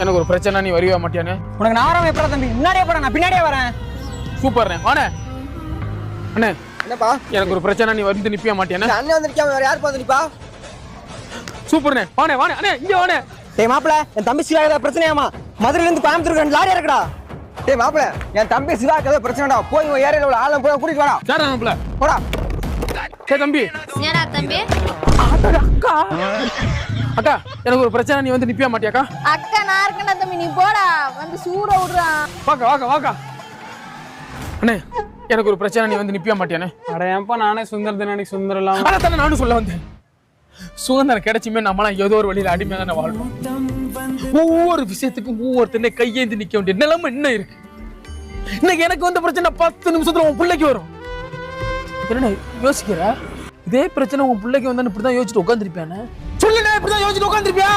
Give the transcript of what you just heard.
எனக்கு ஒரு பிரச்சனை, நீ வருவியா மாட்டியானே? உனக்கு நான் வராம எப்படா தம்பி? முன்னாடியே போறேன், நான் பின்னாடியே வரேன். சூப்பர்ண்ணே, வாண்ணே. அண்ணே என்னப்பா எனக்கு ஒரு பிரச்சனை, நீ வந்து நிப்பியா மாட்டியானே? அண்ணன் வந்து நிக்காம வேற யார் வந்து நிப்பா? சூப்பர்ண்ணே, வாண்ணே வாண்ணே. அண்ணே இங்க வாண்ணே. டேய் மாப்பிள, என் தம்பி சிவா ஏதாவது பிரச்சனையாமா? மதுரையில இருந்து கோயம்புத்தூருக்கு 2 லாரி இருக்குடா. டேய் மாப்பிள, என் தம்பி சிவாக்கு ஏதோ பிரச்சனைடா. போய் உங்க ஏரியால உள்ள ஆளை போய் கூட்டிட்டு வாடா. சார் மாப்பிள போடா. சே தம்பி. என்னடா தம்பி? அக்கா அக்கா எனக்கு ஒரு பிரச்சனை, நீ வந்து நிப்பியா மாட்டியாக்கா? அக்கா நான் இருக்கேன்டா தம்பி, நீ போடா. வந்து சூட விடுறா. வாக்கா வாக்கா வாக்கா. அண்ணே எனக்கு ஒரு பிரச்சனை, நீ வந்து நிப்பியா மாட்டியானே? அட ஏன்பா நானே சுந்தரத்தினாடி சுந்தரம் அதான் நானும் சொல்ல வந்தேன். சுதந்திரம் கிடைச்சுமே நம்மளாம் ஏதோ ஒரு வழியில அடிமையா தானே வாழ்றோம். ஒவ்வொரு விஷயத்துக்கும் ஒவ்வொருத்தனே கையேந்தி நிக்க வேண்டிய நிலைமை என்ன இருக்கு? இன்னைக்கு எனக்கு வந்த பிரச்சனை 10 நிமிஷத்துல உன் பிள்ளைக்கு வரும். என்ன யோசிக்கிற? இதே பிரச்சனை உன் பிள்ளைக்கு வந்தான்னு இப்படிதான் யோசிச்சுட்டு உட்காந்துருப்பியானே? சொல்லுண்ணே, இப்படிதான் யோசிச்சுட்டு உட்காந்துருப்பியா?